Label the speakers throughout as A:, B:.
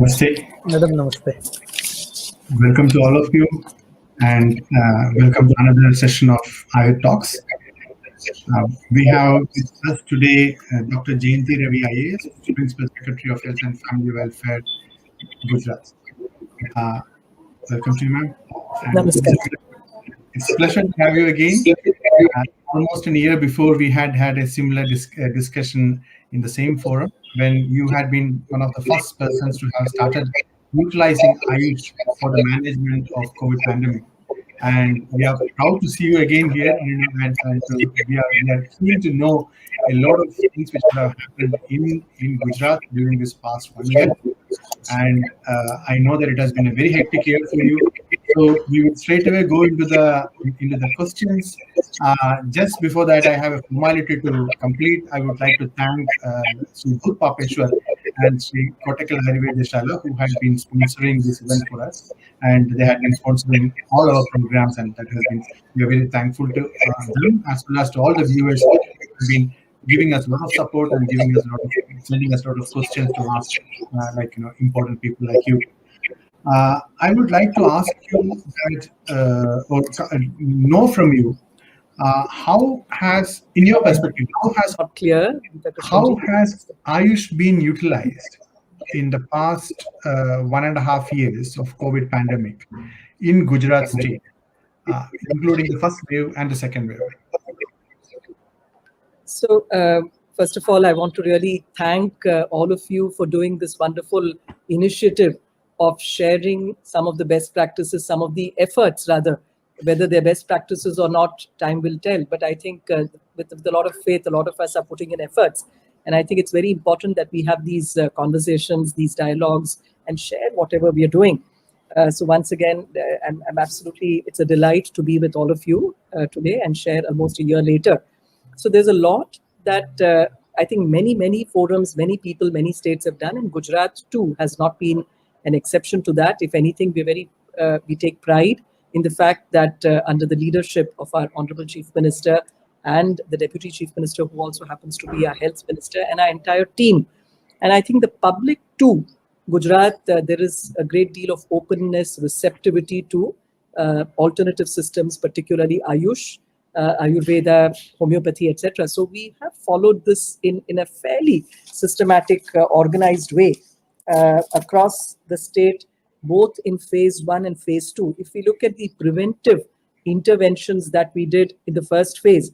A: Namaste.
B: Madam, namaste.
A: Welcome to all of you, and welcome to another session of Ayurveda Talks. We have with us today Dr. Jayanti Ravi IAS, Principal Secretary of Health and Family Welfare, Gujarat. Welcome to you, ma'am.
B: Namaste.
A: It's a pleasure to have you again. Almost a year before, we had a similar discussion in the same forum when you had been one of the first persons to have started utilizing AYUSH for the management of COVID pandemic. And we are proud to see you again here, we are keen to know a lot of things which have happened in Gujarat during this past 1 year. And I know that it has been a very hectic year for you. So we will straight away go into the questions. Just before that, I have a formality to complete. I would like to thank Sri Papeshwar and Sri Kotakal Ayurveda Shala, who had been sponsoring this event for us, and they had been sponsoring all our programs, and we are very thankful to them as well as to all the viewers who have been giving us a lot of support and sending us a lot of questions to ask, important people like you. I would like to ask you that, or know from you, how has, in your perspective, how has AYUSH been utilized in the past 1.5 years of COVID pandemic in Gujarat state, including the first wave and the second wave?
B: So, first of all, I want to really thank all of you for doing this wonderful initiative of sharing some of the best practices, some of the efforts rather, whether they're best practices or not, time will tell. But I think with a lot of faith, a lot of us are putting in efforts. And I think it's very important that we have these conversations, these dialogues, and share whatever we are doing. So once again, I'm absolutely, it's a delight to be with all of you today and share almost a year later. So there's a lot that I think many forums, many people, many states have done, and Gujarat too has not been an exception to that. If anything, we take pride in the fact that under the leadership of our Honorable Chief Minister and the Deputy Chief Minister, who also happens to be our Health Minister, and our entire team, and I think the public too, Gujarat, there is a great deal of openness, receptivity to alternative systems, particularly AYUSH, Ayurveda, homeopathy, etc. So we have followed this in a fairly systematic, organized way across the state, both in phase 1 and phase 2. If we look at the preventive interventions that we did in the first phase,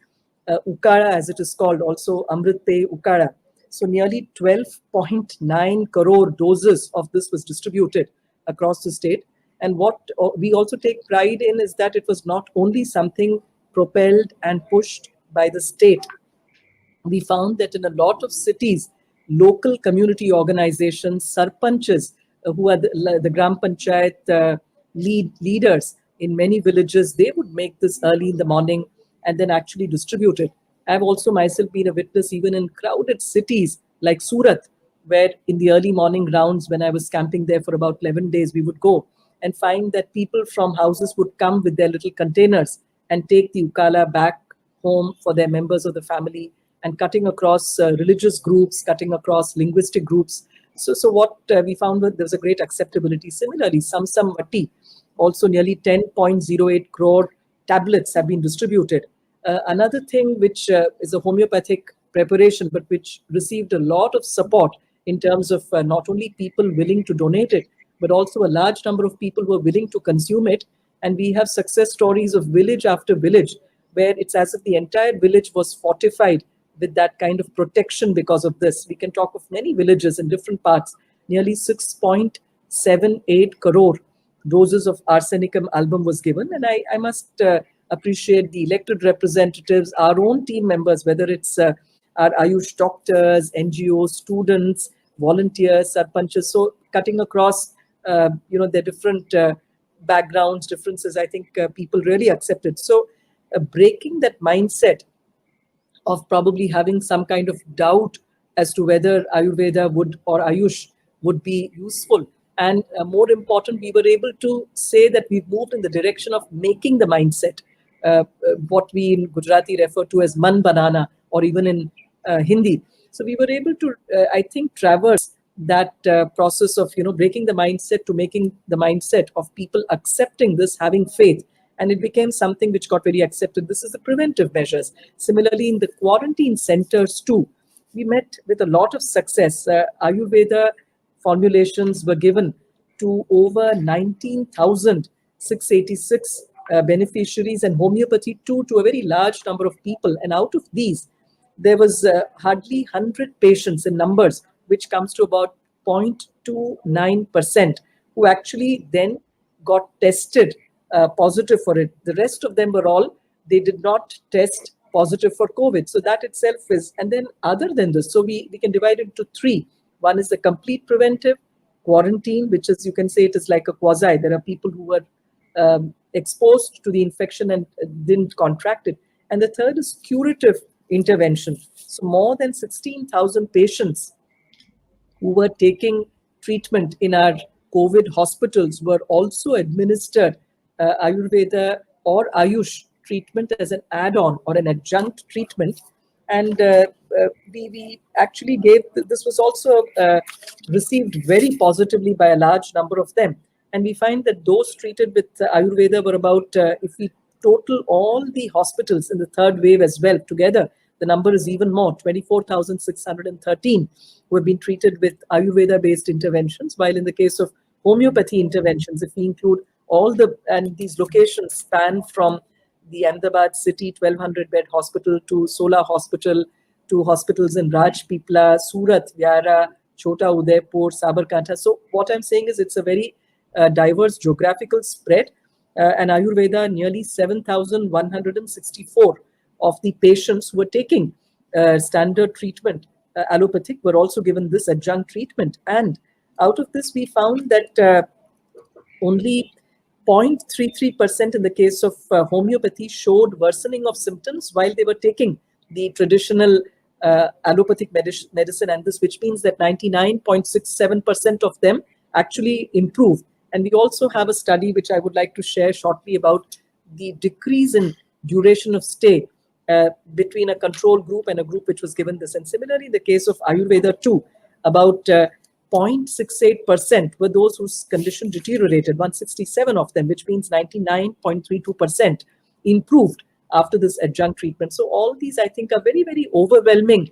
B: Ukara as it is called, also Amrit Pe Ukara. So nearly 12.9 crore doses of this was distributed across the state. And what we also take pride in is that it was not only something propelled and pushed by the state. We found that in a lot of cities, local community organizations, sarpanches, who are the Gram Panchayat leaders in many villages, they would make this early in the morning and then actually distribute it. I've also myself been a witness even in crowded cities like Surat, where in the early morning rounds, when I was camping there for about 11 days, we would go and find that people from houses would come with their little containers and take the ukala back home for their members of the family, and cutting across religious groups, cutting across linguistic groups. So what we found was there was a great acceptability. Similarly, Samsam Vatti, also nearly 10.08 crore tablets have been distributed. Another thing which is a homeopathic preparation, but which received a lot of support in terms of not only people willing to donate it, but also a large number of people who are willing to consume it. And we have success stories of village after village, where it's as if the entire village was fortified with that kind of protection because of this. We can talk of many villages in different parts. Nearly 6.78 crore doses of arsenicum album was given. And I must appreciate the elected representatives, our own team members, whether it's our AYUSH doctors, NGOs, students, volunteers, sarpanches. So cutting across, their different backgrounds, differences, I think people really accepted. So breaking that mindset of probably having some kind of doubt as to whether Ayurveda would or AYUSH would be useful. And more important, we were able to say that we've moved in the direction of making the mindset, what we in Gujarati refer to as man banana, or even in Hindi. So we were able to, I think, traverse that process of breaking the mindset to making the mindset of people accepting this, having faith, and it became something which got very accepted. This is the preventive measures. Similarly, in the quarantine centers too, we met with a lot of success. Ayurveda formulations were given to over 19,686 beneficiaries, and homeopathy too to a very large number of people. And out of these, there was hardly 100 patients in numbers, which comes to about 0.29%, who actually then got tested positive for it. The rest of them were all, they did not test positive for COVID. So that itself is, and then other than this, so we can divide it into three. One is the complete preventive, quarantine, which is, you can say it is like a quasi. There are people who were exposed to the infection and didn't contract it. And the third is curative intervention. So more than 16,000 patients who were taking treatment in our COVID hospitals were also administered Ayurveda or Ayush treatment as an add-on or an adjunct treatment. And we actually gave, this was also received very positively by a large number of them. And we find that those treated with Ayurveda were about, if we total all the hospitals in the third wave as well together, the number is even more, 24,613 who have been treated with Ayurveda-based interventions, while in the case of homeopathy interventions, if we include all the, and these locations span from the Ahmedabad city 1,200-bed hospital to Sola Hospital, to hospitals in Rajpipla, Surat, Vyara, Chota Udaipur, Sabarkantha. So what I'm saying is it's a very diverse geographical spread. And Ayurveda, nearly 7,164 of the patients who were taking standard treatment, allopathic, were also given this adjunct treatment. And out of this, we found that only 0.33% in the case of homeopathy showed worsening of symptoms while they were taking the traditional allopathic medicine, and this, which means that 99.67% of them actually improved. And we also have a study which I would like to share shortly about the decrease in duration of stay between a control group and a group which was given this. And similarly, in the case of Ayurveda too, about 0.68% were those whose condition deteriorated, 167 of them, which means 99.32% improved after this adjunct treatment. So all these, I think, are very, very overwhelming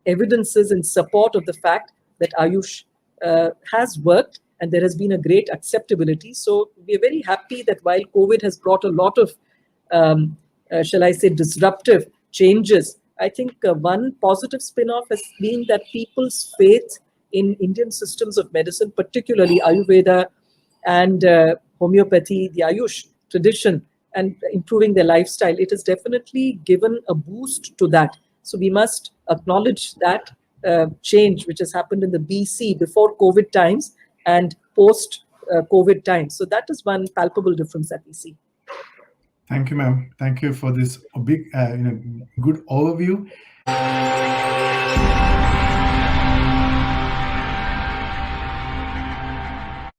B: evidences in support of the fact that Ayush has worked, and there has been a great acceptability. So we're very happy that while COVID has brought a lot of, shall I say, disruptive changes, I think one positive spin-off has been that people's faith in Indian systems of medicine, particularly Ayurveda and homeopathy, the Ayush tradition, and improving their lifestyle, it has definitely given a boost to that. So we must acknowledge that change which has happened in the BC, before COVID times, and post-COVID times. So that is one palpable difference that we see.
A: Thank you, ma'am. Thank you for this big, good overview.